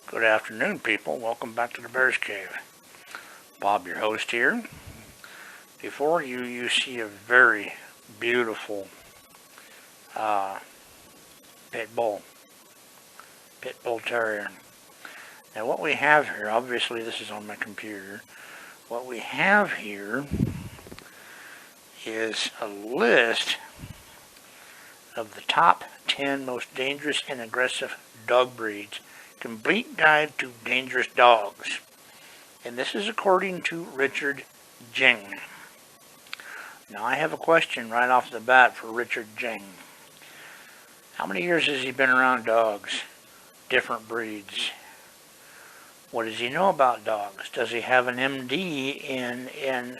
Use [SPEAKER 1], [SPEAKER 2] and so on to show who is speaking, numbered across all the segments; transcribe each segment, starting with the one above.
[SPEAKER 1] Good afternoon, people. Welcome back to the Bear's Cave. Bob, your host here. Before you see a very beautiful pit bull terrier. Now what we have here, obviously this is on my computer, what we have here is a list of the top 10 most dangerous and aggressive dog breeds. Complete Guide to Dangerous Dogs. And this is according to Richard Jing. Now I have a question right off the bat for Richard Jing. How many years has he been around dogs? Different breeds. What does he know about dogs? Does he have an MD in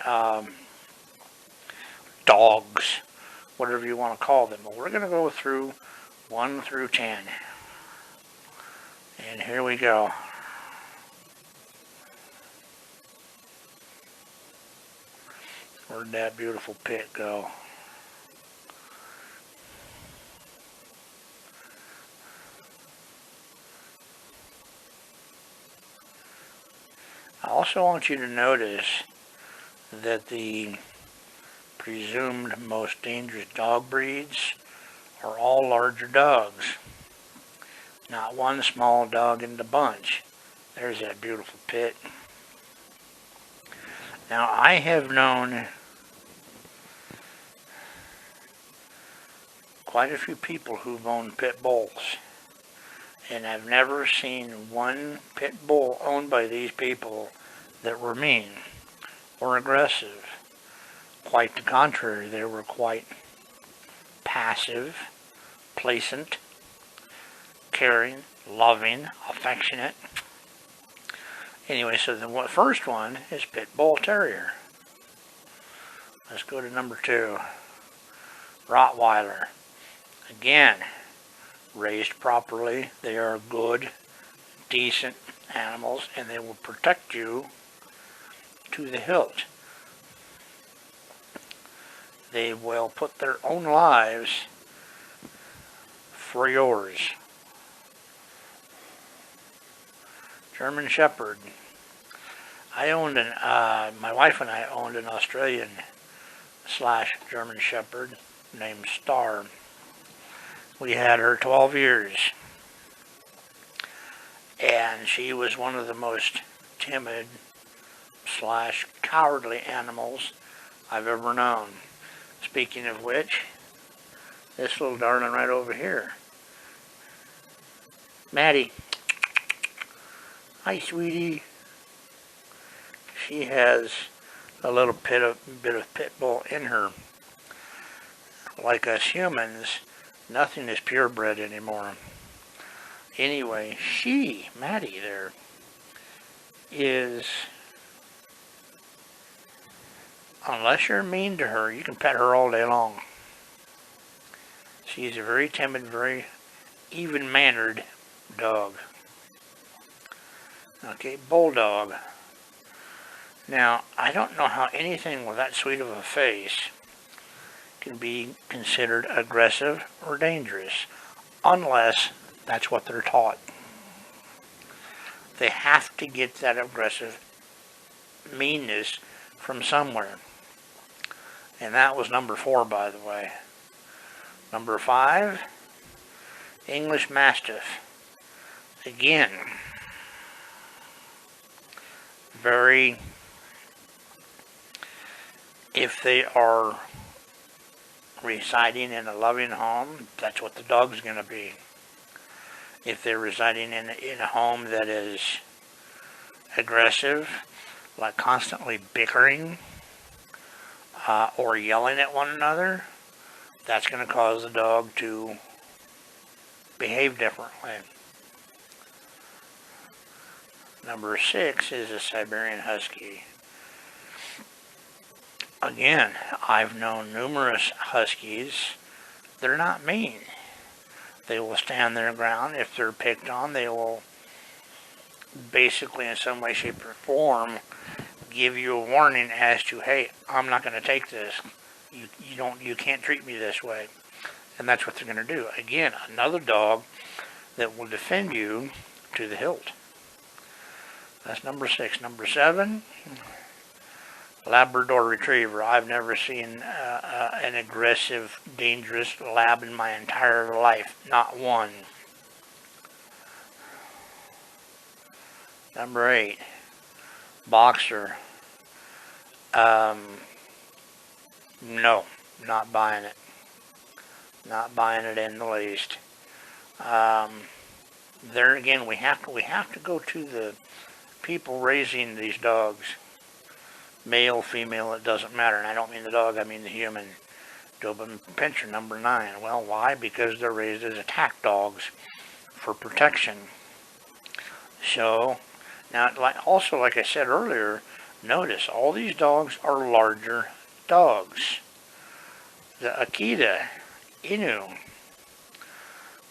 [SPEAKER 1] dogs? Whatever you want to call them. Well, we're going to go through 1 through 10. And here we go. Where'd that beautiful pit go? I also want you to notice that the presumed most dangerous dog breeds are all larger dogs. Not one small dog in the bunch. There's that beautiful pit. Now, I have known quite a few people who've owned pit bulls, and I've never seen one pit bull owned by these people that were mean or aggressive. Quite the contrary, they were quite passive, pleasant, caring, loving, affectionate. Anyway, so the first one is Pit Bull Terrier. Let's go to number 2. Rottweiler. Again, raised properly, they are good, decent animals, and they will protect you to the hilt. They will put their own lives for yours. German Shepherd. My wife and I owned an Australian / German Shepherd named Star. We had her 12 years. And she was one of the most timid / cowardly animals I've ever known. Speaking of which, this little darling right over here. Maddie. Hi, sweetie. She has a little bit of pit bull in her. Like us humans, nothing is purebred anymore. Anyway, Maddie there, is, unless you're mean to her, you can pet her all day long. She's a very timid, very even-mannered dog. Okay, Bulldog. Now, I don't know how anything with that sweet of a face can be considered aggressive or dangerous, unless that's what they're taught. They have to get that aggressive meanness from somewhere. And that was number 4, by the way. Number 5, English Mastiff. Again, if they are residing in a loving home, that's what the dog's going to be. If they're residing in a home that is aggressive, like constantly bickering or yelling at one another, that's going to cause the dog to behave differently. Number 6 is a Siberian Husky. Again, I've known numerous Huskies. They're not mean. They will stand their ground. If they're picked on, they will basically in some way, shape, or form give you a warning as to, hey, I'm not going to take this. You can't treat me this way. And that's what they're going to do. Again, another dog that will defend you to the hilt. That's number 6. Number 7, Labrador Retriever. I've never seen an aggressive, dangerous lab in my entire life. Not one. Number 8, Boxer. No, not buying it. Not buying it in the least. There again, we have to go to the people raising these dogs. Male, female, it doesn't matter. And I don't mean the dog, I mean the human. Doberman Pinscher, number 9. Well, why? Because they're raised as attack dogs for protection. So, now, also, like I said earlier, notice all these dogs are larger dogs. The Akita Inu,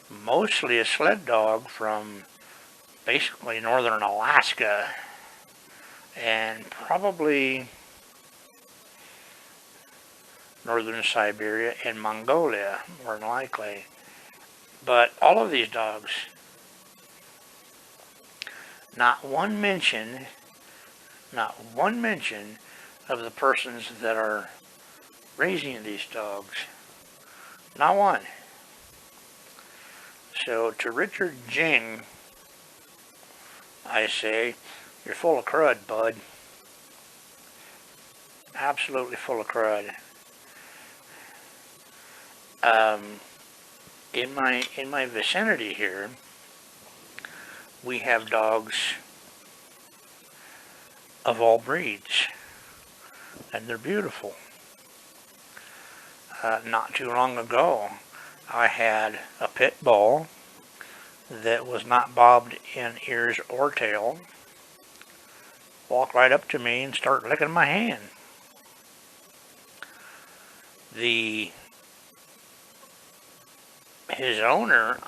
[SPEAKER 1] mostly a sled dog from basically northern Alaska and probably northern Siberia and Mongolia, more than likely. But all of these dogs, not one mention of the persons that are raising these dogs. Not one. So to Richard Jing, I say, you're full of crud, bud. Absolutely full of crud. In my vicinity here, we have dogs of all breeds, and they're beautiful. Not too long ago, I had a pit bull that was not bobbed in ears or tail walk right up to me and start licking my hand. His owner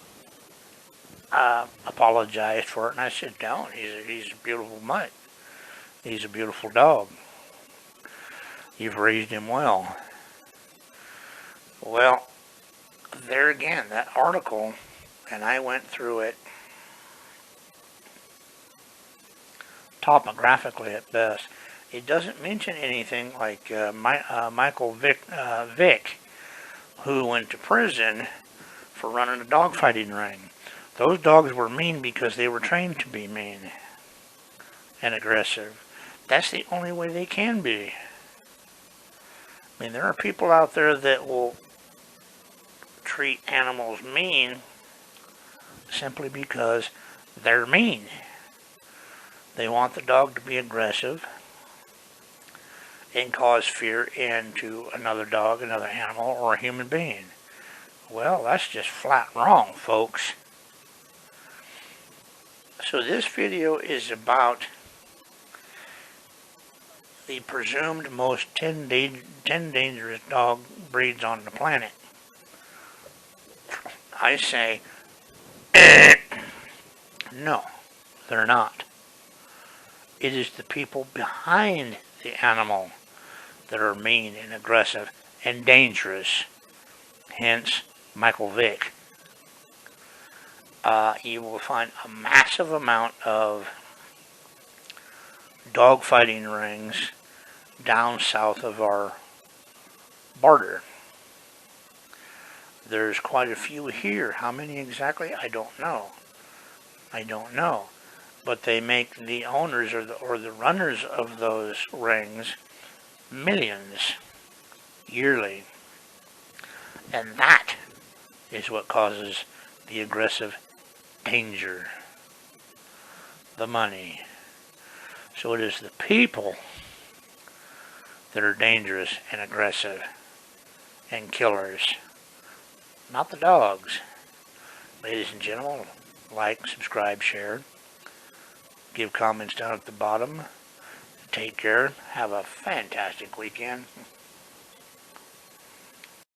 [SPEAKER 1] apologized for it, and I said, "Don't. He's a beautiful mutt. He's a beautiful dog. You've raised him well." Well, there again, that article, and I went through it topographically at best. It doesn't mention anything like Michael Vick, who went to prison for running a dogfighting ring. Those dogs were mean because they were trained to be mean and aggressive. That's the only way they can be. I mean, there are people out there that will treat animals mean simply because they're mean. They want the dog to be aggressive and cause fear into another dog, another animal, or a human being. Well, that's just flat wrong, folks. So this video is about the presumed most 10 dangerous dog breeds on the planet. I say, no, they're not. It is the people behind the animal that are mean and aggressive and dangerous. Hence, Michael Vick. You will find a massive amount of dog fighting rings down south of our border. There's quite a few here. How many exactly? I don't know. But they make the owners or the runners of those rings millions yearly. And that is what causes the aggressive danger. The money. So it is the people that are dangerous and aggressive and killers. Not the dogs. Ladies and gentlemen, like, subscribe, share. Give comments down at the bottom. Take care. Have a fantastic weekend.